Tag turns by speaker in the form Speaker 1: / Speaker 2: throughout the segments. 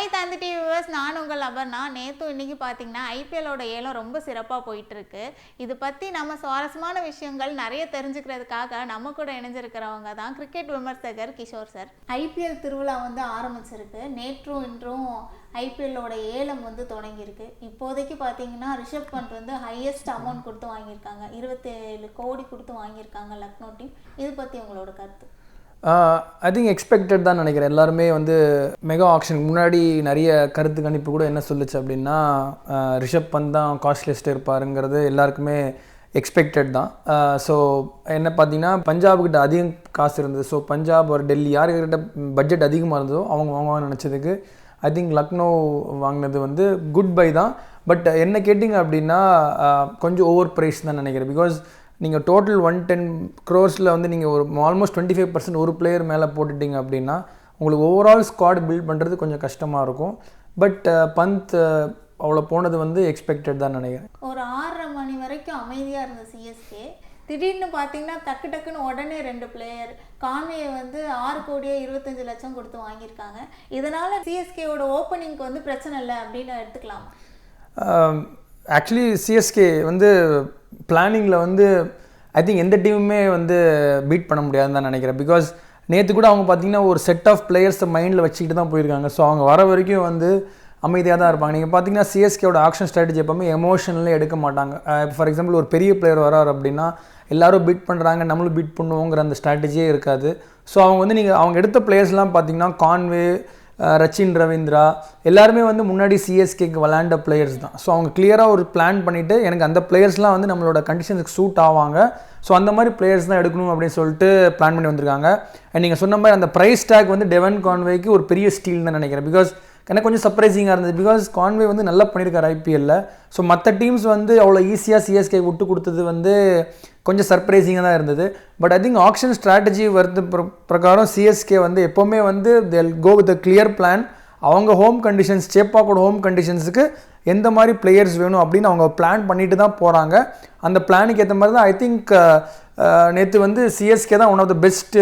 Speaker 1: Hi தந்தி TV viewers, நான் உங்கள் அபர்ணா. நேற்று இன்றைக்கி பார்த்தீங்கன்னா ஐபிஎல்லோட ஏலம் ரொம்ப சிறப்பாக போயிட்டுருக்கு. இது பற்றி நம்ம சுவாரஸ்யமான விஷயங்கள் நிறைய தெரிஞ்சுக்கிறதுக்காக நம்ம கூட இணைஞ்சிருக்கிறவங்க தான் கிரிக்கெட் விமர்சகர் கிஷோர் சார். ஐபிஎல் திருவிழா வந்து ஆரம்பிச்சிருக்கு. நேற்றும் இன்றும் ஐபிஎல்லோட ஏலம் வந்து தொடங்கியிருக்கு. இப்போதைக்கு பார்த்தீங்கன்னா ரிஷப் பண்ட் வந்து ஹையஸ்ட் அமௌண்ட் கொடுத்து வாங்கியிருக்காங்க. 27 கோடி கொடுத்து வாங்கியிருக்காங்க லக்னோ டீம். இது பற்றி உங்களோட கருத்து?
Speaker 2: ஐ திங்க் எக்ஸ்பெக்டட் தான் நினைக்கிறேன். எல்லாருமே வந்து மெகா ஆக்ஷனுக்கு முன்னாடி நிறைய கருத்து கணிப்பு கூட என்ன சொல்லுச்சு அப்படின்னா ரிஷப் பந்த் தான் காஸ்ட்லிஸ்ட் இருப்பாருங்கிறது எல்லாருக்குமே எக்ஸ்பெக்டட் தான். ஸோ என்ன பார்த்தீங்கன்னா பஞ்சாப்கிட்ட அதிகம் காசு இருந்தது. ஸோ பஞ்சாப் ஒரு டெல்லி யாருக்கிட்ட பட்ஜெட் அதிகமாக இருந்ததோ அவங்க வாங்குவாங்கன்னு நினச்சதுக்கு ஐ திங்க் லக்னோ வாங்கினது வந்து குட் பை தான். பட் என்ன கேட்டிங்க அப்படின்னா கொஞ்சம் ஓவர் ப்ரைஸ் தான் நினைக்கிறேன். பிகாஸ் நீங்கள் டோட்டல் 110 crores வந்து நீங்கள் ஒரு ஆல்மோஸ்ட் 25% ஒரு பிளேயர் மேலே போட்டுட்டிங்க அப்படின்னா உங்களுக்கு ஓவரால் ஸ்குவாட் பில்ட் பண்ணுறது கொஞ்சம் கஷ்டமாக இருக்கும். பட் பந்த் அவ்வளோ போனது வந்து எக்ஸ்பெக்டட் தான் நினைக்கிறேன்.
Speaker 1: ஒரு 6:30 மணி வரைக்கும் அமைதியாக இருந்த சிஎஸ்கே திடீர்னு பார்த்தீங்கன்னா டக்குன்னு உடனே 2 பிளேயர் கான்வே வந்து 6 கோடியே 25 லட்சம் கொடுத்து வாங்கியிருக்காங்க. இதனால் சிஎஸ்கேவோட ஓப்பனிங்க்கு வந்து பிரச்சனை இல்லை அப்படின்னு எடுத்துக்கலாம்.
Speaker 2: ஆக்சுவலி சிஎஸ்கே வந்து பிளானிங்கில் வந்து ஐ திங்க் எந்த டீமுமே வந்து பீட் பண்ண முடியாதுன்னு தான் நினைக்கிறேன். பிகாஸ் நேற்று கூட அவங்க பார்த்தீங்கன்னா ஒரு செட் ஆஃப் பிளேயர்ஸை மைண்டில் வச்சுக்கிட்டு தான் போயிருக்காங்க. ஸோ அவங்க வர வரைக்கும் வந்து அமைதியாக தான் இருப்பாங்க. நீங்கள் பார்த்தீங்கன்னா சிஎஸ்கேவோட ஆக்ஷன் ஸ்ட்ராட்டஜி எப்போவுமே எமோஷனலே எடுக்க மாட்டாங்க. ஃபார் எக்ஸாம்பிள் ஒரு பெரிய பிளேயர் வரார் அப்படின்னா எல்லோரும் பீட் பண்ணுறாங்க நம்மளும் பீட் பண்ணுவோங்கிற அந்த ஸ்ட்ராட்டஜியே இருக்காது. ஸோ அவங்க வந்து நீங்கள் அவங்க எடுத்த பிளேயர்ஸ்லாம் பார்த்தீங்கன்னா கான்வே, ரச்சின் ரவீந்திரா எல்லாருமே வந்து முன்னாடி சிஎஸ்கேக்கு விளையாண்ட பிளேயர்ஸ் தான். ஸோ அவங்க கிளியராக ஒரு பிளான் பண்ணிவிட்டு எனக்கு அந்த பிளேயர்ஸ்லாம் வந்து நம்மளோட கண்டிஷன்ஸுக்கு சூட் ஆவாங்க, ஸோ அந்த மாதிரி பிளேயர்ஸ் தான் எடுக்கணும் அப்படின்னு சொல்லிட்டு பிளான் பண்ணி வந்திருக்காங்க. அண்ட் நீங்கள் சொன்ன மாதிரி அந்த ப்ரைஸ் டேக் வந்து டெவன் கான்வேக்கு ஒரு பெரிய ஸ்டீல் தான் நினைக்கிறேன். பிகாஸ் எனக்கு கொஞ்சம் சர்ப்ரைசிங்காக இருந்தது. பிகாஸ் கான்வே வந்து நல்லா பண்ணியிருக்காரு ஐபிஎல்லில். ஸோ மற்ற டீம்ஸ் வந்து அவ்வளோ ஈஸியாக சிஎஸ்கே விட்டு கொடுத்தது வந்து கொஞ்சம் சர்ப்ரைசிங்காக தான் இருந்தது. But I think action strategy வருது பிரகாரம் சிஎஸ்கே வந்து எப்போவுமே வந்து they'll go with a clear plan. அவங்க ஹோம் கண்டிஷன்ஸ் சேப்பாக்கோட ஹோம் கண்டிஷன்ஸுக்கு எந்த மாதிரி பிளேயர்ஸ் வேணும் அப்படின்னு அவங்க பிளான் பண்ணிட்டு தான் போகிறாங்க. அந்த பிளானுக்கு ஏற்ற மாதிரி தான் ஐ திங்க் நேற்று வந்து சிஎஸ்கே தான் one of the best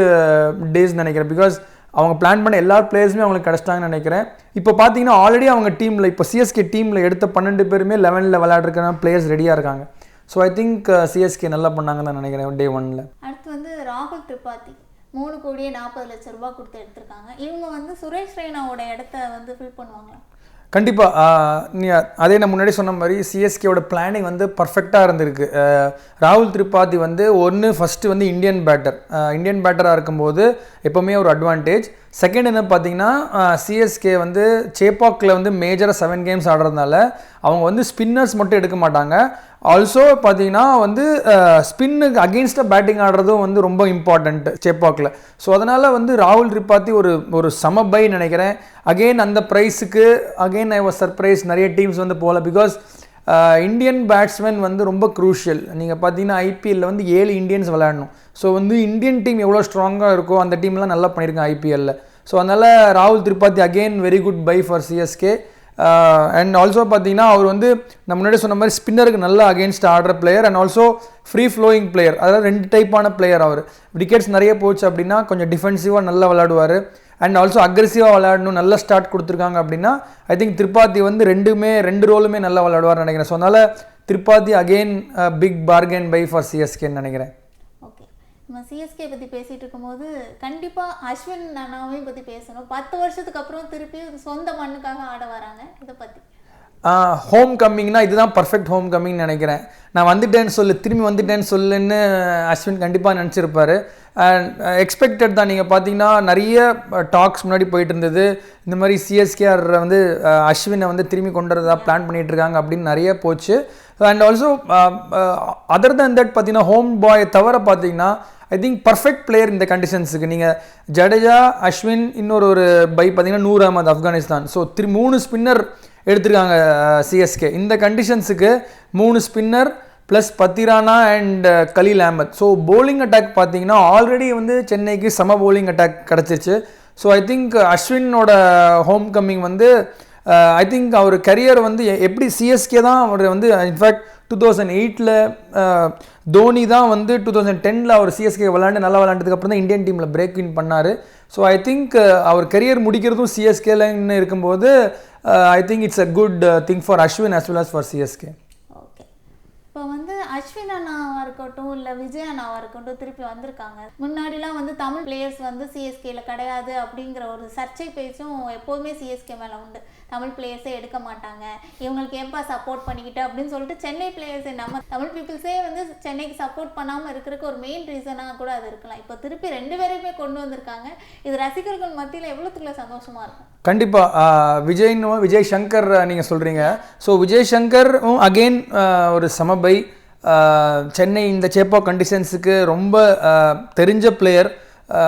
Speaker 2: days நினைக்கிறேன். பிகாஸ் அவங்க பிளான் பண்ண எல்லா பிளேயர்ஸுமே அவங்களுக்கு கிடச்சிட்டாங்கன்னு நினைக்கிறேன். இப்போ பார்த்தீங்கன்னா ஆல்ரெடி அவங்க டீமில் இப்போ சிஎஸ்கே டீமில் எடுத்த 12 பேருமே 11ல் விளையாடுறதுக்கான பிளேயர்ஸ் ரெடியாக இருக்காங்க. ஸோ ஐ திங்க் சிஎஸ்கே நல்லா பண்ணாங்கன்னு தான் நினைக்கிறேன் டே 1ல்.
Speaker 1: அடுத்து வந்து ராகுல் திரிபாதி 3 கோடியே 40 லட்சம் ரூபாய் கொடுத்து எடுத்திருக்காங்க. இவங்க வந்து சுரேஷ் ரெய்னாவோட இடத்த வந்து ஃபில் பண்ணுவாங்க
Speaker 2: கண்டிப்பாக. நீ அதே நான் முன்னாடி சொன்ன மாதிரி சிஎஸ்கேவோட பிளானிங் வந்து பர்ஃபெக்டாக இருந்திருக்கு. ராகுல் திரிபாதி வந்து ஃபஸ்ட்டு வந்து இந்தியன் பேட்டராக இருக்கும்போது எப்போவுமே ஒரு அட்வான்டேஜ். செகண்ட் என்ன பார்த்தீங்கன்னா சிஎஸ்கே வந்து சேப்பாக்கில் வந்து மேஜராக 7 games ஆடுறதுனால அவங்க வந்து ஸ்பின்னர்ஸ் மட்டும் எடுக்க மாட்டாங்க. ஆல்சோ பார்த்தீங்கன்னா வந்து ஸ்பின்னுக்கு அகெயின்ஸ்டாக பேட்டிங் ஆடுறதும் வந்து ரொம்ப இம்பார்ட்டண்ட் சேப்பாக்கில். ஸோ அதனால் வந்து ராகுல் திரிபாதி ஒரு சம பை நினைக்கிறேன். அகெயின் அந்த ப்ரைஸுக்கு ஐ வாஸ் சர்ப்ரைஸ் நிறைய டீம்ஸ் வந்து போகல. பிகாஸ் இந்தியன் பேட்ஸ்மேன் வந்து ரொம்ப க்ரூஷியல். நீங்கள் பார்த்தீங்கன்னா ஐபிஎல்லில் வந்து 7 இந்தியன்ஸ் விளையாடணும். ஸோ வந்து இந்தியன் டீம் எவ்வளோ ஸ்ட்ராங்காக இருக்கோ அந்த டீம்லாம் நல்லா பண்ணியிருக்காங்க ஐபிஎல்லில். ஸோ அதனால் ராகுல் Tripathi again very good bye for CSK. And also பார்த்தீங்கன்னா அவர் வந்து நம்ம முன்னாடி சொன்ன மாதிரி ஸ்பின்னருக்கு நல்லா அகெயின்ஸ்ட் ஆடுற player and also free flowing player. அதாவது 2 டைப்பான பிளேயர். அவர் விக்கெட்ஸ் நிறைய போச்சு அப்படின்னா கொஞ்சம் டிஃபென்சிவாக நல்லா விளையாடுவார். அண்ட் ஆல்சோ அக்ரெசிவாக விளையாடணும் நல்ல ஸ்டார்ட் கொடுத்துருக்காங்க அப்படின்னா ஐ திங்க் திரிபாதி வந்து 2 ரோலுமே நல்லா விளையாடுவார்னு நினைக்கிறேன். ஸோ அதனால் Tripathi again big bargain buy for சிஎஸ்கேன்னு நினைக்கிறேன்.
Speaker 1: ஓகே, நம்ம சிஎஸ்கே பற்றி பேசிகிட்டு இருக்கும்போது கண்டிப்பாக அஸ்வின் அண்ணாவையும் பற்றி பேசணும். 10 வருஷத்துக்கு அப்புறம் திருப்பி சொந்த மண்ணுக்காக ஆட வராங்க. இதை பற்றி
Speaker 2: ஹோம் கம்மிங்னா இதுதான் பர்ஃபெக்ட் ஹோம் கம்மிங் நினைக்கிறேன். நான் திரும்பி வந்துட்டேன்னு சொல்லுன்னு அஸ்வின் கண்டிப்பாக நினச்சிருப்பார். அண்ட் எக்ஸ்பெக்டட் தான். நீங்கள் பார்த்தீங்கன்னா நிறைய டாக்ஸ் முன்னாடி போயிட்டு இருந்தது. இந்த மாதிரி சிஎஸ்கேஆர் வந்து அஸ்வினை வந்து திரும்பி கொண்டு வரதா பிளான் பண்ணிகிட்டு இருக்காங்க அப்படின்னு நிறைய போச்சு. And also other than that பார்த்தீங்கன்னா ஹோம் பாய் தவிர பார்த்தீங்கன்னா ஐ திங்க் பர்ஃபெக்ட் பிளேயர் இந்த கண்டிஷன்ஸுக்கு. நீங்கள் ஜடேஜா, அஸ்வின், இன்னொரு பை பார்த்தீங்கன்னா நூர் அகமது ஆப்கானிஸ்தான். ஸோ 3 ஸ்பின்னர் எடுத்திருக்காங்க சிஎஸ்கே. இந்த கண்டிஷன்ஸுக்கு 3 spinner plus Pathirana and Khaleel Ahmed. So bowling attack பார்த்தீங்கன்னா ஆல்ரெடி வந்து சென்னைக்கு சம போலிங் அட்டாக் கிடச்சிருச்சு. ஸோ ஐ திங்க் அஸ்வினோட ஹோம் கம்மிங் வந்து ஐ திங்க் அவர் கரியர் வந்து எப்படி சிஎஸ்கே தான் அவர் வந்து இன்ஃபேக்ட் 2008ல் தோனி தான் வந்து 2010ல் அவர் சிஎஸ்கே நல்லா விளாண்டதுக்கப்புறம் தான் இந்தியன் டீமில் பிரேக் வின் பண்ணார். ஸோ ஐ திங்க் அவர் கரியர் முடிக்கிறதும் சிஎஸ்கேலன்னு இருக்கும்போது I think it's a good thing for Ashwin as well as for CSK.
Speaker 1: Okay, இப்போ வந்து அஸ்வின் அண்ணாவாக இருக்கட்டும் இல்லை விஜய் அண்ணாவாக இருக்கட்டும் திருப்பி வந்திருக்காங்க. முன்னாடிலாம் வந்து தமிழ் பிளேயர்ஸ் வந்து சிஎஸ்கேல கிடையாது அப்படிங்கிற ஒரு சர்ச்சை பேச்சும் எப்போதுமே சிஎஸ்கே மேலே உண்டு. தமிழ் பிளேயர்ஸே எடுக்க மாட்டாங்க, இவங்களுக்கு ஏன்பா சப்போர்ட் பண்ணிக்கிட்டு அப்படின்னு சொல்லிட்டு சென்னை பிளேயர்ஸே நம்ம தமிழ் பீப்புள்ஸே வந்து சென்னைக்கு சப்போர்ட் பண்ணாமல் இருக்கிறதுக்கு ஒரு மெயின் ரீசனாக கூட அது இருக்கலாம். இப்போ திருப்பி 2 பேரையுமே கொண்டு வந்திருக்காங்க. இது ரசிகர்கள் மத்தியில் எவ்வளோத்துக்குள்ள சந்தோஷமாக இருக்கும்?
Speaker 2: கண்டிப்பாக விஜய் சங்கர் நீங்கள் சொல்கிறீங்க. ஸோ விஜய் சங்கரும் அகெயின் ஒரு சமபை சென்னை இந்த சேப்பா கண்டிஷன்ஸுக்கு ரொம்ப தெரிஞ்ச பிளேயர்.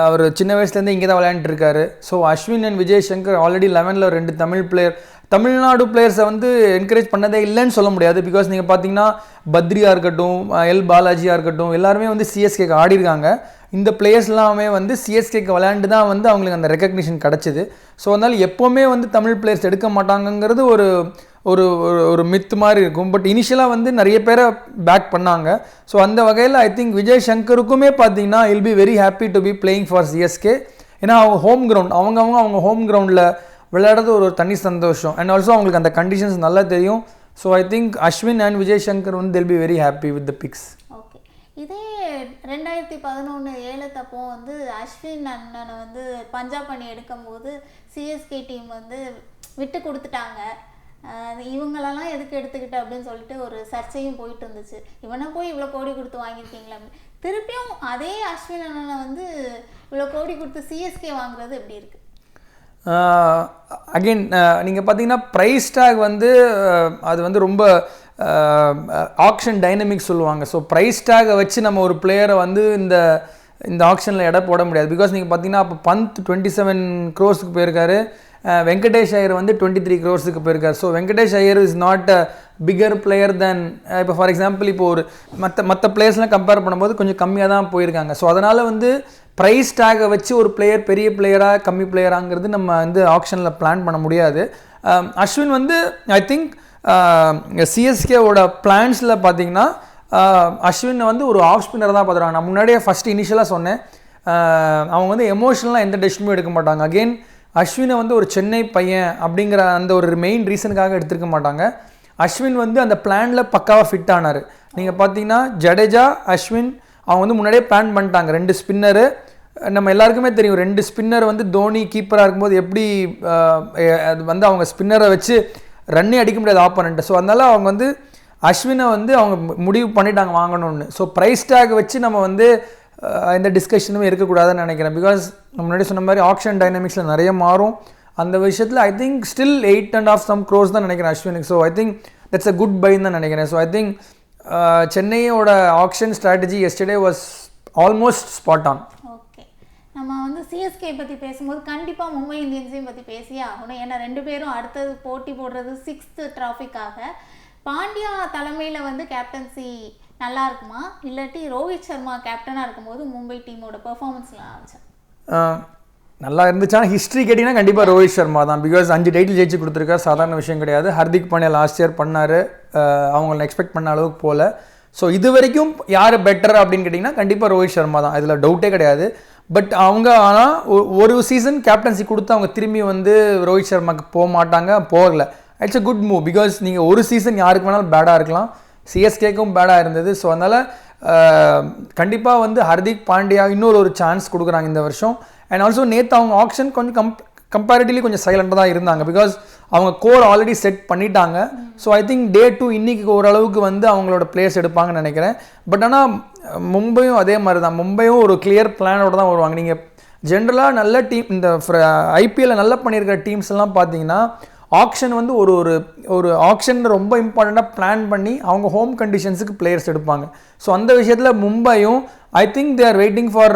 Speaker 2: அவர் சின்ன வயசுலேருந்து இங்கே தான் விளையாண்டுருக்காரு. So Ashwin and Vijay Shankar already 11ல் 2 தமிழ் பிளேயர். தமிழ்நாடு பிளேயர்ஸை வந்து என்கரேஜ் பண்ணதே இல்லைன்னு சொல்ல முடியாது. பிகாஸ் நீங்கள் பார்த்தீங்கன்னா பத்ரியாக இருக்கட்டும், எல் பாலாஜியாக இருக்கட்டும், எல்லாருமே வந்து சிஎஸ்கேக்கு ஆடிருக்காங்க. இந்த பிளேயர்ஸ் எல்லாமே வந்து சிஎஸ்கேக்கு விளையாண்டு தான் வந்து அவங்களுக்கு அந்த ரெக்கக்னிஷன் கிடச்சிது. ஸோ அதனால் எப்போவுமே வந்து தமிழ் பிளேயர்ஸ் எடுக்க மாட்டாங்கங்கிறது ஒரு ஒரு ஒரு மித்து மாதிரி இருக்கும். பட் இனிஷியலாக வந்து நிறைய பேரை பேக் பண்ணாங்க. ஸோ அந்த வகையில் ஐ திங்க் விஜய் சங்கருக்குமே பார்த்தீங்கன்னா I'll be very happy to be playing for CSK. ஏன்னா அவங்க ஹோம் கிரவுண்ட், அவங்க ஹோம் கிரவுண்டில் விளையாடுறது ஒரு தனி சந்தோஷம். அண்ட் ஆல்சோ அவங்களுக்கு அந்த கண்டிஷன்ஸ் நல்லா தெரியும். So I think Ashwin and Vijay Shankar வந்து they'll be very happy with the picks.
Speaker 1: Okay, இதே 2011 ஏலத்தப்போ வந்து அஸ்வின் அண்ணனை வந்து பஞ்சாப் அணி எடுக்கும்போது சிஎஸ்கே டீம் வந்து விட்டு கொடுத்துட்டாங்க. இவங்களெல்லாம் எதுக்கு எடுத்துக்கிட்டு அப்படின்னு சொல்லிட்டு ஒரு சர்ச்சையும் போயிட்டு இருந்துச்சு. இவனை போய் இவ்வளோ கோடி கொடுத்து வாங்கியிருக்கீங்களா? திருப்பியும் அதே அஸ்வின் அண்ணனை வந்து இவ்வளோ கோடி கொடுத்து சிஎஸ்கே வாங்குறது எப்படி இருக்குது?
Speaker 2: அகெயின் நீங்கள் பார்த்தீங்கன்னா ப்ரைஸ் டேக் வந்து அது வந்து ரொம்ப ஆக்ஷன் டைனமிக்ஸ் சொல்லுவாங்க. ஸோ ப்ரைஸ் டேகை வச்சு நம்ம ஒரு பிளேயரை வந்து இந்த ஆக்ஷனில் எடை போட முடியாது. பிகாஸ் நீங்கள் பார்த்தீங்கன்னா அப்போ பந்த் 27 crores போயிருக்காரு, வெங்கடேஷ் ஐயர் வந்து 23 crores போயிருக்காரு. So Venkatesh Iyer is not a bigger player தென் இப்போ ஃபார் எக்ஸாம்பிள் இப்போ ஒரு மற்ற பிளேயர்ஸ்லாம் கம்பேர் பண்ணும்போது கொஞ்சம் கம்மியாக தான் போயிருக்காங்க. ஸோ அதனால் வந்து ப்ரைஸ் டேகை வச்சு ஒரு பிளேயர் பெரிய பிளேயராக கம்மி பிளேயராங்கிறது நம்ம வந்து ஆக்ஷனில் பிளான் பண்ண முடியாது. அஸ்வின் வந்து ஐ திங்க் சிஎஸ்கேவோட பிளான்ஸில் பார்த்தீங்கன்னா அஸ்வின் வந்து ஒரு ஆஃப் ஸ்பின்னர் தான் பார்த்துருவாங்க. நான் முன்னாடியே ஃபஸ்ட்டு இனிஷியலாக சொன்னேன், அவங்க வந்து எமோஷனலாக எந்த டெசிஷனும் எடுக்க மாட்டாங்க. அகெயின் அஸ்வினை வந்து ஒரு சென்னை பையன் அப்படிங்கிற அந்த ஒரு மெயின் ரீசனுக்காக எடுத்துருக்க மாட்டாங்க. அஸ்வின் வந்து அந்த பிளானில் பக்காவாக ஃபிட் ஆனார். நீங்கள் பார்த்தீங்கன்னா ஜடேஜா அஸ்வின் அவங்க வந்து முன்னாடியே பிளான் பண்ணிட்டாங்க. 2 ஸ்பின்னரு நம்ம எல்லாருக்குமே தெரியும். 2 ஸ்பின்னர் வந்து தோனி கீப்பராக இருக்கும்போது எப்படி அது வந்து அவங்க ஸ்பின்னரை வச்சு ரன்னே அடிக்க முடியாது ஆப்போனண்ட்டு. ஸோ அதனால் அவங்க வந்து அஸ்வினை வந்து அவங்க முடிவு பண்ணிட்டாங்க வாங்கணும்னு. ஸோ ப்ரைஸ் டேக் வச்சு நம்ம வந்து எந்த டிஸ்கஷனுமே இருக்கக்கூடாதுன்னு நினைக்கிறேன். பிகாஸ் நம்ம முன்னாடி சொன்ன மாதிரி ஆக்ஷன் டைனமிக்ஸில் நிறைய மாறும். அந்த விஷயத்தில் ஐ திங்க் ஸ்டில் 8.5 crores தான் நினைக்கிறேன் அஸ்வினுக்கு. So I think that's a good பைன்னு தான் நினைக்கிறேன். ஸோ ஐ திங்க் சென்னையோட auction strategy yesterday was almost spot on.
Speaker 1: Okay, நம்ம வந்து சிஎஸ்கே பற்றி பேசும்போது கண்டிப்பாக மும்பை இந்தியன்ஸையும் பற்றி பேசியே ஆகணும். ஏன்னா 2 பேரும் அடுத்தது போட்டி போடுறது 6th டிராஃபிக்காக. பாண்டியா தலைமையில் வந்து கேப்டன்சி நல்லா இருக்குமா, இல்லாட்டி ரோஹித் சர்மா கேப்டனாக இருக்கும்போது மும்பை டீமோட பெர்ஃபார்மன்ஸ்லாம் ஆச்சு
Speaker 2: நல்லா இருந்துச்சுன்னா ஹிஸ்ட்ரி கேட்டிங்கன்னா கண்டிப்பாக ரோஹித் சர்மா தான். பிகாஸ் 5 டைட்டில் ஜெயிச்சு கொடுத்துருக்காரு, சாதாரண விஷயம் கிடையாது. ஹர்திக் பாண்டியா லாஸ்ட் இயர் பண்ணார், அவங்கள எக்ஸ்பெக்ட் பண்ண அளவுக்கு போகல. ஸோ இது வரைக்கும் யார் பெட்டர் அப்படின்னு கேட்டிங்கன்னா கண்டிப்பாக ரோஹித் சர்மா தான், இதில் டவுட்டே கிடையாது. பட் அவங்க ஆனால் ஒரு சீசன் கேப்டன்சி கொடுத்து அவங்க திரும்பி வந்து ரோஹித் சர்மாவுக்கு போக மாட்டாங்க, போகல. It's a good move. Because நீங்கள் ஒரு சீசன் யாருக்கு வேணாலும் பேடாக இருக்கலாம், சிஎஸ்கேக்கும் பேடாக இருந்தது. ஸோ அதனால் கண்டிப்பாக வந்து ஹர்திக் பாண்டியா இன்னொரு சான்ஸ் கொடுக்குறாங்க இந்த வருஷம். அண்ட் ஆல்சோ நேற்று அவங்க ஆக்ஷன் கொஞ்சம் கம்பேரிட்டிவ்லி கொஞ்சம் சைலண்டாக தான் இருந்தாங்க. பிகாஸ் அவங்க கோர் ஆல்ரெடி செட் பண்ணிட்டாங்க. ஸோ ஐ திங்க் டே 2 இன்னைக்கு ஓரளவுக்கு வந்து அவங்களோட பிளேயர்ஸ் எடுப்பாங்கன்னு நினைக்கிறேன். பட் ஆனால் மும்பையும் அதே மாதிரி தான், மும்பையும் ஒரு கிளியர் பிளானோட தான் வருவாங்க. நீங்கள் ஜென்ரலாக நல்ல டீம் இந்த ஐபிஎல்ல நல்லா பண்ணியிருக்கிற டீம்ஸ் எல்லாம் பார்த்தீங்கன்னா ஆக்ஷன் வந்து ஒரு ஆக்ஷன் ரொம்ப இம்பார்ட்டண்ட்டாக பிளான் பண்ணி அவங்க ஹோம் கண்டிஷன்ஸுக்கு பிளேயர்ஸ் எடுப்பாங்க. ஸோ அந்த விஷயத்தில் மும்பையும் I think they are waiting for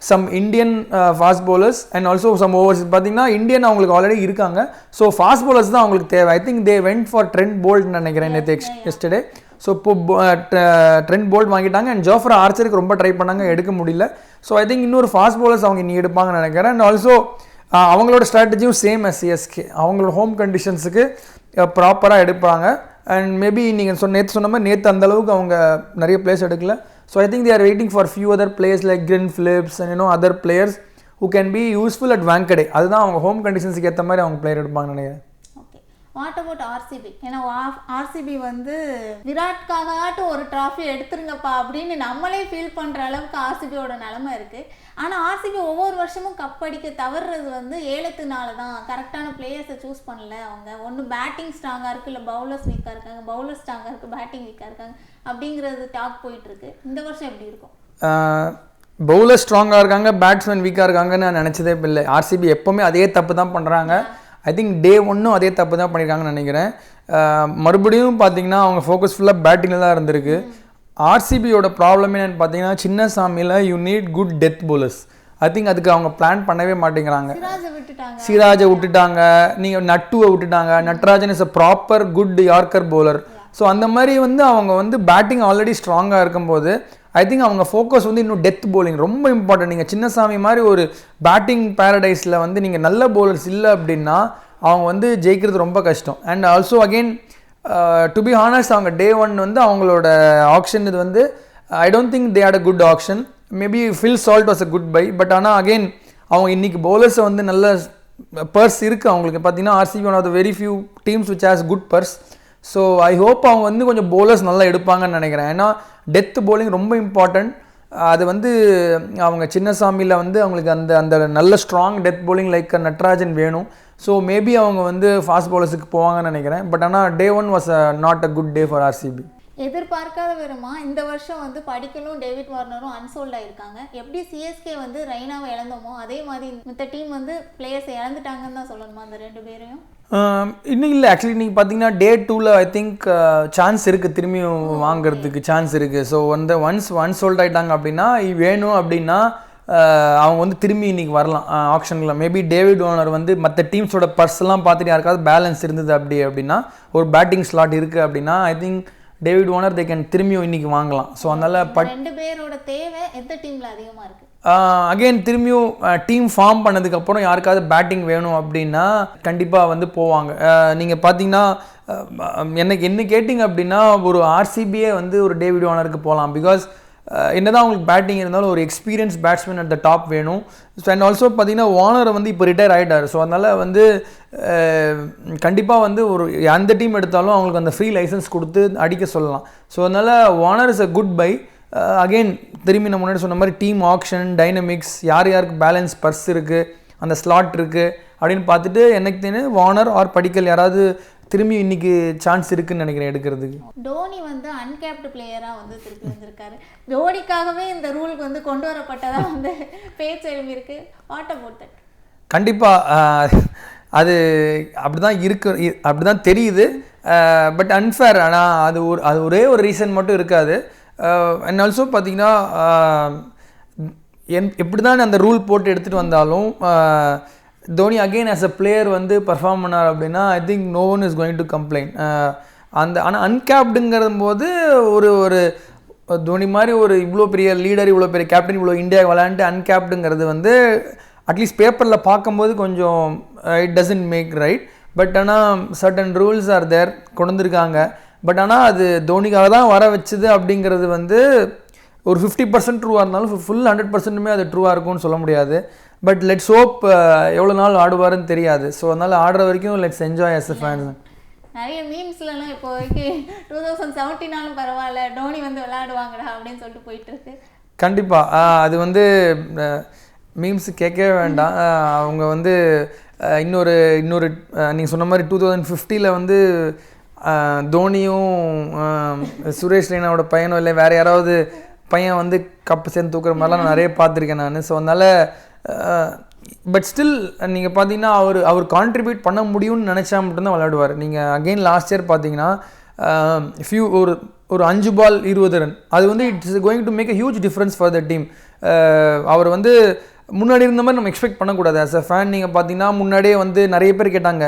Speaker 2: some Indian fast bowlers and also some overs. பார்த்தீங்கன்னா இந்தியன் அவங்களுக்கு ஆல்ரெடி இருக்காங்க. ஸோ ஃபாஸ்ட் பவுலர்ஸ் தான் அவங்களுக்கு தேவை. I think they went for Trent போல்ட்னு நினைக்கிறேன் நேற்று எஸ்டர்டே. ஸோ இப்போ ட்ரெண்ட் போல்ட் வாங்கிட்டாங்க. அண்ட் ஜோஃப்ரா ஆர்ச்சருக்கு ரொம்ப ட்ரை பண்ணாங்க, எடுக்க முடியல. ஸோ ஐ திங்க் இன்னொரு ஃபாஸ்ட் பவுலர்ஸ் அவங்க இன்னி எடுப்பாங்கன்னு நினைக்கிறேன். அண்ட் ஆல்சோ அவங்களோட ஸ்ட்ராட்டஜியும் சேம் as சிஎஸ்கே, அவங்களோட ஹோம் கண்டிஷன்ஸுக்கு ப்ராப்பராக எடுப்பாங்க. அண்ட் மேபி நீங்கள் நேற்று சொன்ன மாதிரி நேற்று அந்தளவுக்கு அவங்க நிறைய பிளேயர்ஸ் எடுக்கல. So I think they are waiting for few other players like Glenn Philips and other players who can be useful at வாங்கடே. அதுதான் அவங்க ஹோம் கண்டிஷன்ஸுக்கு ஏற்ற மாதிரி அவங்க பிளேயர் எடுப்பாங்கன்னு நினைக்கிறேன்.
Speaker 1: Okay, what about RCB? ஏன்னா ஆர்சிபி வந்து விராட்காகட்டும் ஒரு ட்ராஃபி எடுத்துருங்கப்பா அப்படின்னு நம்மளே ஃபீல் பண்ணுற அளவுக்கு ஆர்சிபியோட நிலமை இருக்குது. ஆனால் ஆர்சிபி ஒவ்வொரு வருஷமும் கப் அடிக்க தவறுறது வந்து ஏலத்தினால தான். கரெக்டான பிளேயர்ஸை சூஸ் பண்ணல அவங்க. ஒன்று பேட்டிங் ஸ்ட்ராங்காக இருக்குது, இல்லை பவுலர்ஸ் வீக்காக இருக்காங்க, பவுலர் ஸ்ட்ராங்காக இருக்குது, பேட்டிங் வீக்காக இருக்காங்க அப்படிங்கிறது டாக் போயிட்டுருக்கு. இந்த வருஷம் எப்படி இருக்கும்?
Speaker 2: பவுலர் ஸ்ட்ராங்காக இருக்காங்க, பேட்ஸ்மேன் வீக்காக இருக்காங்கன்னு நான் நினச்சதே இல்லை. ஆர்சிபி எப்போவுமே அதே தப்பு தான் பண்ணுறாங்க. ஐ திங்க் டே ஒன்னும் அதே தப்பு தான் பண்ணியிருக்காங்கன்னு நினைக்கிறேன். மறுபடியும் பார்த்தீங்கன்னா அவங்க ஃபோக்கஸ் ஃபுல்லாக பேட்டிங்கில் தான் இருந்திருக்கு. ஆர்சிபியோட ப்ராப்ளம் என்னன்னு பார்த்தீங்கன்னா சின்ன சாமியில் you need good death bowlers. I think அதுக்கு அவங்க பிளான் பண்ணவே மாட்டேங்கிறாங்க. சிராஜை விட்டுட்டாங்க, நீங்கள் நட்டுவை விட்டுட்டாங்க. Natarajan is a proper good yorker bowler. So அந்த மாதிரி வந்து அவங்க வந்து பேட்டிங் ஆல்ரெடி ஸ்ட்ராங்காக இருக்கும்போது ஐ திங்க் அவங்க ஃபோக்கஸ் வந்து இன்னும் டெத் bowling ரொம்ப இம்பார்ட்டன்ட். நீங்கள் சின்னசாமி மாதிரி ஒரு பேட்டிங் பேரடைஸில் வந்து நீங்கள் நல்ல bowlers இல்லை அப்படின்னா அவங்க வந்து ஜெயிக்கிறது ரொம்ப கஷ்டம். And also again to be honest அவங்க டே ஒன் வந்து அவங்களோட ஆக்ஷன் இது வந்து I don't think they had a good action. Maybe Phil Salt was a good buy. But ஆனால் அகெயின் அவங்க இன்றைக்கி பவுலர்ஸை வந்து நல்ல பர்ஸ் இருக்குது அவங்களுக்கு. பார்த்தீங்கன்னா RCB one of the very few teams which has good purse. So I hope அவங்க வந்து கொஞ்சம் bowlers நல்லா எடுப்பாங்கன்னு நினைக்கிறேன். ஏன்னா டெத் bowling ரொம்ப இம்பார்ட்டன்ட். அது வந்து அவங்க சின்னசாமியில் வந்து அவங்களுக்கு அந்த அந்த நல்ல strong death bowling like Natarajan வேணும். ஸோ மேபி அவங்க வந்து ஃபாஸ்ட் bowlersக்கு போவாங்கன்னு நினைக்கிறேன். பட் ஆனால் day one was not a good day for RCB.
Speaker 1: எதிர்பார்க்காத விதமா இந்த வருஷம் வந்து படிக்கலும் டேவிட் வார்னரும் அன்சோல்ட் ஆயிருக்காங்க. எப்படி சிஎஸ்கே வந்து ரெய்னாவை இழந்தோமோ அதே மாதிரி மற்ற டீம் வந்து பிளேயர்ஸை இழந்துட்டாங்கன்னு தான் சொல்லணுமா அந்த ரெண்டு பேரையும்?
Speaker 2: இன்னும் இல்லை, ஆக்சுவலி நீங்கள் பார்த்தீங்கன்னா டே 2ல் ஐ திங்க் சான்ஸ் இருக்குது, திரும்பியும் வாங்குறதுக்கு சான்ஸ் இருக்குது. ஸோ வந்து ஒன்ஸ் சோல்ட் ஆகிட்டாங்க அப்படின்னா வேணும் அப்படின்னா அவங்க வந்து திரும்பி இன்றைக்கி வரலாம் ஆப்ஷனில். மேபி டேவிட் வார்னர் வந்து மற்ற டீம்ஸோட பர்ஸ்லாம் பார்த்துட்டு யாருக்காவது பேலன்ஸ் இருந்தது அப்படின்னா ஒரு பேட்டிங் ஸ்லாட் இருக்குது அப்படின்னா I think David Warner they can திரும்பியும் இன்றைக்கி வாங்கலாம். ஸோ அதனால்
Speaker 1: ரெண்டு பேரோட தேவை எந்த டீமில் அதிகமாக இருக்குது?
Speaker 2: அகெயின் திரும்பியும் டீம் ஃபார்ம் பண்ணதுக்கப்புறம் யாருக்காவது பேட்டிங் வேணும் அப்படின்னா கண்டிப்பாக வந்து போவாங்க. நீங்கள் பார்த்தீங்கன்னா எனக்கு என்ன கேட்டிங்க அப்படின்னா ஒரு ஆர்சிபியே வந்து ஒரு டேவிட் வார்னருக்கு போகலாம். பிகாஸ் என்னதான் அவங்களுக்கு பேட்டிங் இருந்தாலும் ஒரு experience batsman at the top வேணும். ஸோ அண்ட் ஆல்சோ பார்த்தீங்கன்னா வார்னர் வந்து இப்போ ரிட்டையர் ஆகிட்டார். ஸோ அதனால் வந்து கண்டிப்பாக வந்து ஒரு எந்த டீம் எடுத்தாலும் அவங்களுக்கு அந்த ஃப்ரீ லைசன்ஸ் கொடுத்து அடிக்க சொல்லலாம். ஸோ அதனால் Warner is a good by. Again திரும்பி நம்ம முன்னாடி சொன்ன மாதிரி டீம் ஆக்ஷன் டைனமிக்ஸ் யார் யாருக்கு பேலன்ஸ் பர்ஸ் இருக்குது அந்த ஸ்லாட் இருக்குது அப்படின்னு பார்த்துட்டு எனக்கு தெரியும் வார்னர் ஆர் படிக்கல் யாராவது திரும்பி இன்னைக்கு சான்ஸ் இருக்குன்னு நினைக்கிறேன் எடுக்கிறதுக்கு.
Speaker 1: டோனி வந்து அன்கேப்டு பிளேயராக வந்து திருப்பி வந்திருக்காரு. டோனிக்காகவே இந்த ரூலுக்கு வந்து கொண்டு வரப்பட்டதாக வந்து பேச்சு எழுப்பியிருக்கு. What about that?
Speaker 2: கண்டிப்பாக அது அப்படி தான் அப்படி தான் தெரியுது. But unfair. ஆனால் அது ஒரே ஒரு ரீசன் மட்டும் இருக்காது. அண்ட் ஆல்சோ பார்த்தீங்கன்னா எப்படி தான் அந்த ரூல் போட்டு எடுத்துகிட்டு வந்தாலும் Dhoni again as a player வந்து பர்ஃபார்ம் பண்ணார் அப்படின்னா I think no one is going to complaint. ஆனால் அன்கேப்டுங்கிற போது ஒரு தோனி மாதிரி ஒரு இவ்வளோ பெரிய லீடர் இவ்வளோ பெரிய கேப்டன் இவ்வளோ இந்தியா விளையாண்டு அன்கேப்டுங்கிறது வந்து அட்லீஸ்ட் பேப்பரில் பார்க்கும்போது கொஞ்சம் it doesn't make right. But ஆனால் சர்டன் ரூல்ஸ் ஆர் தேர் கொண்டு வந்திருக்காங்க. பட் ஆனால் அது தோனிக்காக தான் வர வச்சுது அப்படிங்கிறது வந்து ஒரு 50% ட்ரூவாக இருந்தாலும் ஃபுல் 100%மே அது ட்ரூவாக இருக்கும்னு சொல்ல முடியாது. பட் லெட்ஸ் ஹோப் எவ்வளோ நாள் ஆடுவாருன்னு தெரியாது. ஸோ அதனால் ஆடுற வரைக்கும் let's enjoy as a fans.
Speaker 1: நிறைய மீம்ஸ்லாம் இப்போ வரைக்கும் 2017 பரவாயில்ல டோனி வந்து விளையாடுவாங்கடா அப்படின்னு சொல்லிட்டு போயிட்டு இருக்கு.
Speaker 2: கண்டிப்பாக அது வந்து மீம்ஸ் கேட்கவே வேண்டாம். அவங்க வந்து இன்னொரு நீங்கள் சொன்ன மாதிரி 2050 வந்து தோனியும் சுரேஷ் ரெய்னாவோட பையனும் இல்லை வேறு யாராவது பையன் வந்து கப்பு சேர்ந்து தூக்குற மாதிரிலாம் நான் நிறைய பார்த்துருக்கேன் நான். ஸோ அதனால் பட் ஸ்டில் நீங்கள் பார்த்தீங்கன்னா அவர் கான்ட்ரிபியூட் பண்ண முடியும்னு நினச்சா மட்டும்தான் விளையாடுவார். நீங்கள் அகெயின் லாஸ்ட் இயர் பார்த்தீங்கன்னா ஒரு 5 பால் 20 ரன் அது வந்து it's going to make a huge difference for the team. அவர் வந்து முன்னாடி இருந்த மாதிரி நம்ம எக்ஸ்பெக்ட் பண்ணக்கூடாது ஆஸ் அ ஃபேன். நீங்கள் பார்த்தீங்கன்னா முன்னாடியே வந்து நிறைய பேர் கேட்டாங்க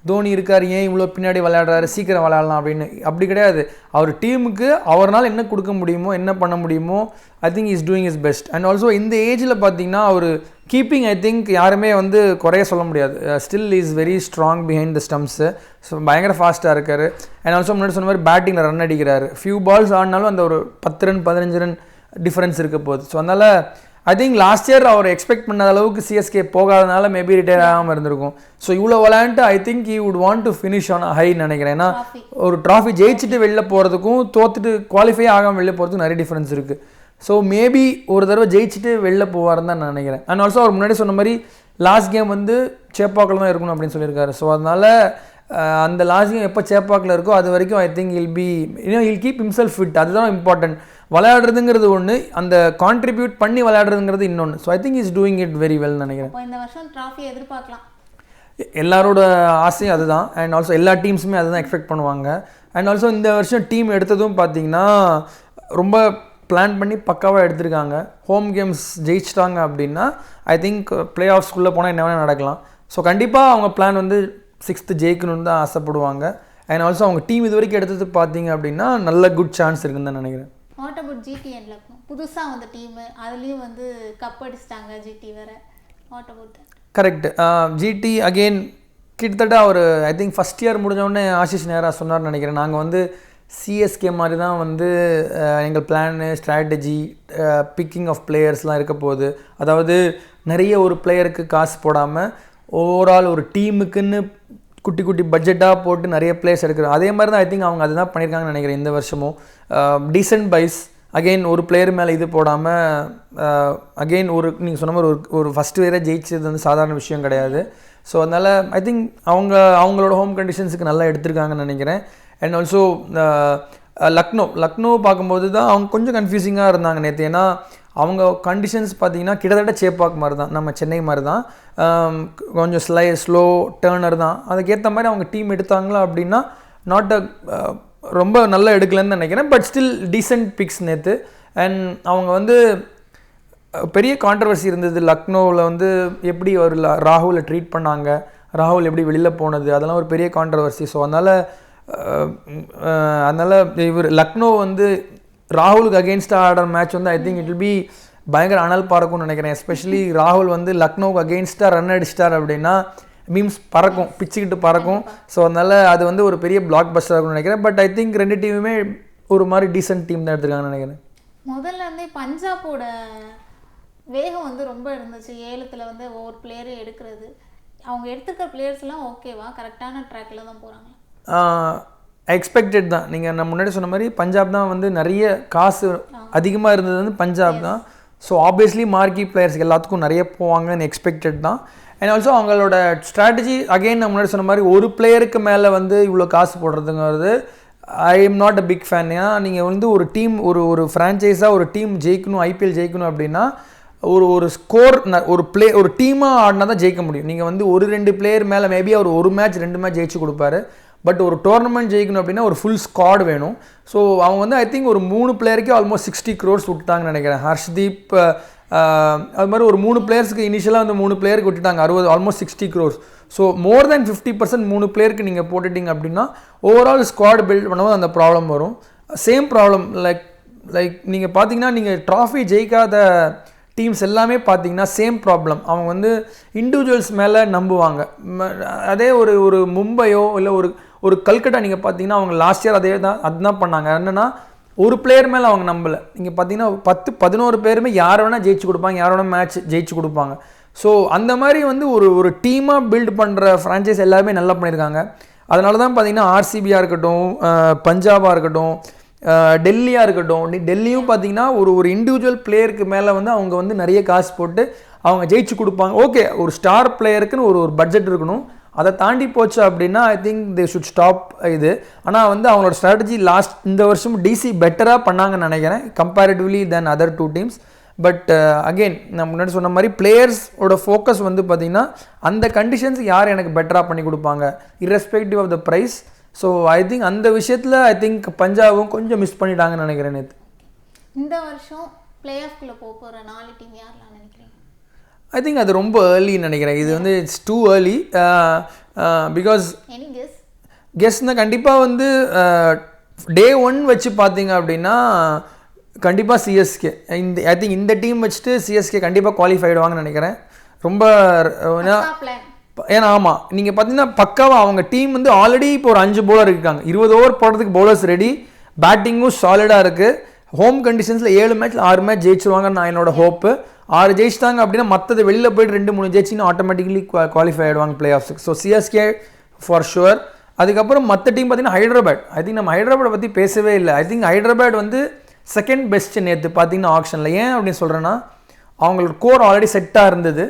Speaker 2: தோனி இருக்கார் ஏன் இவ்வளோ பின்னாடி விளையாடுறாரு சீக்கிரம் விளையாடலாம் அப்படின்னு. அப்படி கிடையாது. அவர் டீமுக்கு அவரால் என்ன கொடுக்க முடியுமோ என்ன பண்ண முடியுமோ I think is doing is best. And also இந்த ஏஜில் பார்த்தீங்கன்னா அவர் கீப்பிங் ஐ திங்க் யாருமே வந்து குறைய சொல்ல முடியாது. Still is very strong behind the stumps. So பயங்கர ஃபாஸ்ட்டாக இருக்கார். அண்ட் ஆல்சோ முன்னாடி சொன்ன மாதிரி பேட்டிங்கில் ரன் அடிக்கிறாரு. ஃபியூ பால்ஸ் ஆடினாலும் அந்த ஒரு 10 ரன் 15 ரன் டிஃப்ரென்ஸ் இருக்க போகுது. ஸோ அதனால் ஐ திங்க் லாஸ்ட் இயர் அவர் எக்ஸ்பெக்ட் பண்ண அளவுக்கு சிஎஸ்கே போகாதனால மேபி ரிட்டையர் ஆகாமல் இருந்திருக்கும். ஸோ இவ்வளோ விளையாண்டு I think you would want to finish on high நினைக்கிறேன். ஏன்னா ஒரு ட்ராஃபி ஜெயிச்சுட்டு வெளில போகிறதுக்கும் தோத்துட்டு குவாலிஃபை ஆகாமல் வெளில போகிறதுக்கும் நிறைய டிஃப்ரென்ஸ் இருக்குது. ஸோ மேபி ஒரு தடவை ஜெயிச்சுட்டு வெளில போவார்னு தான் நான் நினைக்கிறேன். அண்ட் ஆல்சோ அவர் முன்னாடி சொன்ன மாதிரி லாஸ்ட் கேம் வந்து சேப்பாக்கில் தான் இருக்கணும் அப்படின்னு சொல்லியிருக்காரு. ஸோ அதனால் அந்த லாஸ்ட் கேம் எப்போ சேப்பாக்கில் இருக்கோ அது வரைக்கும் I think he'll keep himself fit. அதுதான் இம்பார்ட்டன்ட். விளையாடுறதுங்கிறது ஒன்று, அந்த கான்ட்ரிபியூட் பண்ணி விளையாடுறதுங்கிறது இன்னொன்று. So I think is doing it very well நினைக்கிறேன்.
Speaker 1: இந்த வருஷம் ட்ராஃபி எதிர்பார்க்கலாம்.
Speaker 2: எல்லாரோட ஆசையும் அதுதான். அண்ட் ஆல்சோ எல்லா டீம்ஸுமே அதுதான் எக்ஸ்பெக்ட் பண்ணுவாங்க. அண்ட் ஆல்சோ இந்த வருஷம் டீம் எடுத்ததும் பார்த்தீங்கன்னா ரொம்ப பிளான் பண்ணி பக்காவாக எடுத்திருக்காங்க. ஹோம் கேம்ஸ் ஜெயிச்சிட்டாங்க அப்படின்னா ஐ திங்க் பிளே ஆஃப்ஸ்குள்ளே போனால் என்ன வேணால் நடக்கலாம். ஸோ கண்டிப்பாக அவங்க பிளான் வந்து 6th ஜெயிக்கணும்னு தான் ஆசைப்படுவாங்க. அண்ட் ஆல்சோ அவங்க டீம் இது வரைக்கும் எடுத்தது பார்த்தீங்க அப்படின்னா நல்ல குட் சான்ஸ் இருக்குன்னு தான் நினைக்கிறேன்.
Speaker 1: வாட் அபவுட் ஜிடிஎன்ல புதுசாக வந்த டீமு, அதுலேயும் வந்து கப் அடிச்சிட்டாங்க ஜிடி வேற. What about
Speaker 2: correct. GT again கிட்டத்தட்ட ஒரு ஐ திங்க் ஃபஸ்ட் இயர் முடிஞ்சோடனே ஆஷிஷ் நேரா சொன்னார்னு நினைக்கிறேன். நாங்கள் வந்து சிஎஸ்கே மாதிரி தான் வந்து எங்கள் பிளானு ஸ்ட்ராட்டஜி பிக்கிங் ஆஃப் பிளேயர்ஸ்லாம் இருக்க போகுது. அதாவது நிறைய ஒரு பிளேயருக்கு காசு போடாமல் ஓவரால் ஒரு டீமுக்குன்னு குட்டி குட்டி பட்ஜெட்டாக போட்டு நிறைய பிளேயர்ஸ் எடுக்கிறோம். அதே மாதிரி தான் ஐ திங்க் அவங்க அதுதான் பண்ணியிருக்காங்கன்னு நினைக்கிறேன். இந்த வருஷமும் டீசென்ட் பைஸ் அகெயின் ஒரு பிளேயர் மேலே இது போடாமல் அகெயின் ஒரு நீங்கள் சொன்ன மாதிரி ஒரு ஃபஸ்ட் வேரே ஜெயிச்சது வந்து சாதாரண விஷயம் கிடையாது. ஸோ அதனால் ஐ திங்க் அவங்களோட ஹோம் கண்டிஷன்ஸுக்கு நல்லா எடுத்திருக்காங்கன்னு நினைக்கிறேன். அண்ட் ஆல்சோ லக்னோ பார்க்கும்போது தான் அவங்க கொஞ்சம் கன்ஃபியூசிங்காக இருந்தாங்க நேற்று. ஏன்னா அவங்க கண்டிஷன்ஸ் பார்த்தீங்கன்னா கிட்டத்தட்ட சேப்பாக் மாதிரி தான், நம்ம சென்னை மாதிரி தான், கொஞ்சம் ஸ்லோ டேர்னர் தான். அதுக்கேற்ற மாதிரி அவங்க டீம் எடுத்தாங்களா அப்படின்னா நாட் ரொம்ப நல்லா எடுக்கலன்னு நினைக்கிறேன். பட் ஸ்டில் டீசென்ட் பிக்ஸ் நேற்று. அண்ட் அவங்க வந்து பெரிய கான்ட்ரவர்சி இருந்தது லக்னோவில் வந்து எப்படி ஒரு ராகுலை ட்ரீட் பண்ணாங்க, ராகுல் எப்படி வெளியில் போனது, அதெல்லாம் ஒரு பெரிய கான்ட்ரவர்சி. ஸோ அதனால் இவர் லக்னோ வந்து ராகுலுக்கு அகெயின்ஸ்டாக ஆடுற மேட்ச் வந்து I think it will be பயங்கர அனல் பறக்கும்னு நினைக்கிறேன். எஸ்பெஷலி ராகுல் வந்து லக்னோவுக்கு அகெயின்ஸ்டாக ரன் அடிச்சிட்டார் அப்படின்னா மீம்ஸ் பறக்கும், பிச்சுக்கிட்டு பறக்கும். ஸோ அதனால் அது வந்து ஒரு பெரிய பிளாக் பஸ்டர் இருக்கும்னு நினைக்கிறேன். பட் ஐ திங்க் ரெண்டு டீமுமே ஒரு மாதிரி டீசென்ட் டீம் தான் எடுத்துருக்காங்கன்னு நினைக்கிறேன்.
Speaker 1: முதல்ல இருந்தே பஞ்சாபோட வேகம் வந்து ரொம்ப இருந்துச்சு. ஏலத்தில் வந்து ஒவ்வொரு பிளேயரும் எடுக்கிறது, அவங்க எடுத்துக்கிற பிளேயர்ஸ்லாம் ஓகேவா, கரெக்டான ட்ராக்கில் தான் போகிறாங்க.
Speaker 2: எக்ஸ்பெக்டட் தான். நீங்கள் நான் முன்னாடி சொன்ன மாதிரி பஞ்சாப் தான் வந்து நிறைய காசு அதிகமாக இருந்தது வந்து பஞ்சாப் தான். ஸோ ஆப்வியஸ்லி மார்க்கி பிளேயர்ஸ் எல்லாத்துக்கும் நிறைய போவாங்கன்னு எக்ஸ்பெக்டட் தான். அண்ட் ஆல்சோ அவங்களோட ஸ்ட்ராட்டஜி அகெயின் நான் முன்னாடி சொன்ன மாதிரி ஒரு பிளேயருக்கு மேலே வந்து இவ்வளோ காசு போடுறதுங்கிறது I am not a big fan. ஏன்னா நீங்கள் வந்து ஒரு டீம் ஒரு ஃப்ரான்ச்சைஸாக ஒரு டீம் ஜெயிக்கணும், ஐபிஎல் ஜெயிக்கணும் அப்படின்னா ஒரு ஸ்கோர் ஒரு டீமாக ஆடினா தான் ஜெயிக்க முடியும். நீங்கள் வந்து 1-2 பிளேயர் மேலே மேபி அவர் 1 மேட்ச் 2 மேட்ச் ஜெயிச்சு கொடுப்பாரு. பட் ஒரு டோர்னமெண்ட் ஜெயிக்கணும் அப்படின்னா ஒரு ஃபுல் ஸ்குவாட் வேணும். ஸோ அவங்க வந்து ஐ திங்க் ஒரு 3 பிளேயருக்கே ஆல்மோஸ்ட் 60 crores விட்டுட்டாங்கன்னு நினைக்கிறேன். ஹர்ஷ்தீப் அது மாதிரி ஒரு 3 பிளேயர்ஸ்க்கு இனிஷியலாக வந்து 3 பிளேயருக்கு விட்டுட்டாங்க, ஆல்மோஸ்ட் 60 crores. ஸோ மோர் தேன் 50% 3 பிளேயருக்கு நீங்கள் போட்டுட்டிங்க அப்படின்னா ஓவரால் ஸ்குவாட் பில்ட் பண்ணும்போது அந்த ப்ராப்ளம் வரும். சேம் ப்ராப்ளம் லைக் நீங்கள் பார்த்தீங்கன்னா நீங்கள் ட்ராஃபி ஜெயிக்காத டீம்ஸ் எல்லாமே பார்த்தீங்கன்னா சேம் ப்ராப்ளம். அவங்க வந்து இண்டிவிஜுவல்ஸ் மேலே நம்புவாங்க. அதே ஒரு மும்பையோ இல்லை ஒரு கல்கட்டா நீங்கள் பார்த்தீங்கன்னா அவங்க லாஸ்ட் இயர் அதுதான் பண்ணாங்க. என்னென்னா ஒரு பிளேயர் மேலே அவங்க நம்பலை. நீங்கள் பார்த்தீங்கன்னா 10-11 பேருமே யார் வேணால் ஜெயிச்சு கொடுப்பாங்க, யார் வேணால் மேட்ச் ஜெயிச்சு கொடுப்பாங்க. ஸோ அந்த மாதிரி வந்து ஒரு டீமாக பில்ட் பண்ணுற ஃப்ரான்ச்சைஸ் எல்லாருமே நல்லா பண்ணியிருக்காங்க. அதனால தான் பார்த்தீங்கன்னா ஆர்சிபியாக இருக்கட்டும், பஞ்சாபாக இருக்கட்டும், டெல்லியாக இருக்கட்டும், டெல்லியும் பார்த்தீங்கன்னா ஒரு இண்டிவிஜுவல் பிளேயருக்கு மேலே வந்து அவங்க வந்து நிறைய காசு போட்டு அவங்க ஜெயிச்சு கொடுப்பாங்க. ஓகே, ஒரு ஸ்டார் பிளேயருக்குன்னு ஒரு பட்ஜெட் இருக்கணும். அதை தாண்டி போச்சு அப்படின்னா I think they should stop இது. ஆனால் வந்து அவங்களோட ஸ்ட்ராட்டஜி இந்த வருஷம் டிசி பெட்டராக பண்ணாங்கன்னு நினைக்கிறேன் comparatively then other 2 teams. But again நான் முன்னாடி சொன்ன மாதிரி பிளேயர்ஸோட ஃபோக்கஸ் வந்து பார்த்திங்கன்னா அந்த கண்டிஷன்ஸ் யார் எனக்கு பெட்டராக பண்ணி கொடுப்பாங்க irrespective of the price. So I think அந்த விஷயத்தில் ஐ திங்க் பஞ்சாபும் கொஞ்சம் மிஸ் பண்ணிட்டாங்கன்னு நினைக்கிறேன் நேற்று.
Speaker 1: இந்த வருஷம் பிளே ஆஃப்குள்ளே போகிற 4 டீம் யாரெல்லாம் நினைக்கிறீங்க?
Speaker 2: ஐ திங்க் அது ரொம்ப ஏர்லின்னு நினைக்கிறேன். இது வந்து இட்ஸ் டூ ஏர்லி பிகாஸ் கெஸ்ட்னா கண்டிப்பாக வந்து டே 1 வச்சு பார்த்தீங்க அப்படின்னா கண்டிப்பாக சிஎஸ்கே ஐ திங்க் இந்த டீம் வச்சுட்டு சிஎஸ்கே கண்டிப்பாக குவாலிஃபை ஆகிடுவாங்கன்னு நினைக்கிறேன். ரொம்ப ஏன்னா ஆமாம் நீங்கள் பார்த்தீங்கன்னா பக்காவாக அவங்க டீம் வந்து ஆல்ரெடி இப்போ ஒரு 5 bowler இருக்காங்க. 20 over போடுறதுக்கு பவுலர்ஸ் ரெடி, பேட்டிங்கும் சாலிடாக இருக்குது. ஹோம் கண்டிஷன்ஸில் 7 மேட்ச் 6 மேட்ச் ஜெயிச்சிருவாங்கன்னு நான் என்னோட ஹோப்பு. 6 ஜெயிச்சிட்டாங்க அப்படின்னா மற்றது வெளியில் போய்ட்டு 2-3 ஜெயிச்சின்னு ஆட்டோமேட்டிக்கலி குவாலிஃபை ஆகிடுவாங்க பிளே ஆஃப்ஸுக்கு. So CSK for sure. அதுக்கப்புறம் மற்ற டீம் பார்த்தீங்கன்னா ஹைதராபாத். ஐ திங்க் நம்ம ஹைதராபாத்தை பற்றி பேசவே இல்லை. ஐ திங்க் ஹைதராபாத் வந்து செகண்ட் பெஸ்ட் நேற்று பார்த்தீங்கன்னா ஆக்ஷனில். ஏன் அப்படின்னு சொல்கிறேன்னா அவங்களோட கோர் ஆல்ரெடி செட்டாக இருந்தது.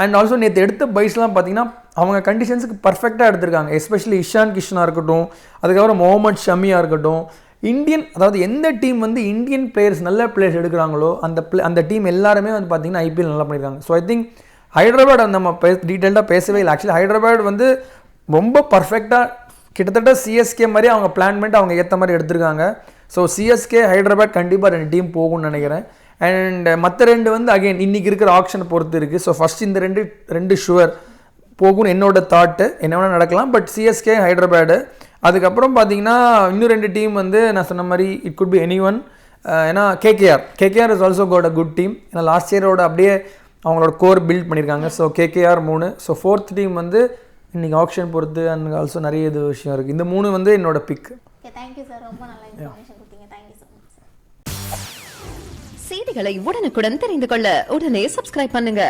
Speaker 2: அண்ட் ஆல்சோ நேற்று எடுத்த பைஸ்லாம் பார்த்தீங்கன்னா அவங்க கண்டிஷன்ஸுக்கு பர்ஃபெக்டாக எடுத்திருக்காங்க. எஸ்பெஷலி இஷான் கிஷனாக இருக்கட்டும், அதுக்கப்புறம் முகமது ஷமியாக இருக்கட்டும். இந்தியன் அதாவது எந்த டீம் வந்து இந்தியன் பிளேயர்ஸ் நல்ல பிளேயர்ஸ் எடுக்கிறாங்களோ அந்த டீம் எல்லாருமே வந்து பார்த்தீங்கன்னா ஐபிஎல் நல்லா பண்ணியிருக்காங்க. ஸோ ஐ திங்க் ஹைதராபாத் நம்ம டீட்டெயில்டாக பேசவே இல்லை. ஆக்சுவலி ஹைதராபாத் வந்து ரொம்ப பர்ஃபெக்டாக கிட்டத்தட்ட சிஎஸ்கே மாதிரி அவங்க பிளான் பண்ணிட்டு அவங்க ஏற்ற மாதிரி எடுத்திருக்காங்க. ஸோ சிஎஸ்கே ஹைதராபாத் கண்டிப்பாக 2 டீம் போகும்னு நினைக்கிறேன். அண்ட் மற்ற 2 வந்து அகெயின் இன்றைக்கி இருக்கிற ஆப்ஷனை பொறுத்து இருக்குது. ஸோ ஃபஸ்ட் இந்த ரெண்டு ஷுவர் போகும்னு என்னோட தாட்டு. என்ன வேணால் நடக்கலாம், பட் சிஎஸ்கே ஹைதராபாடு. அதுக்கப்புறம் பார்த்தீங்கன்னா இன்னும் 2 டீம் வந்து நான் சொன்ன மாதிரி it could be any one. ஏன்னா KKR is also got a good team. ஏன்னா லாஸ்ட் இயரோட அப்படியே அவங்களோட கோர் பில்ட் பண்ணியிருக்காங்க. So KKR 3. So 4th team வந்து இன்றைக்கி ஆப்ஷன் பொறுத்து அண்ட் ஆல்சோ நிறைய இது விஷயம் இருக்குது. இந்த 3 வந்து என்னோட பிக்.
Speaker 1: தேங்க்யூ சார், ரொம்ப நல்ல இன்ஃபர்மேஷன் கொடுத்தீங்க. Thank you so much sir.
Speaker 3: செய்திகளை உடனுக்குடன் தெரிந்து கொள்ள உடனே சப்ஸ்கிரைப் பண்ணுங்க.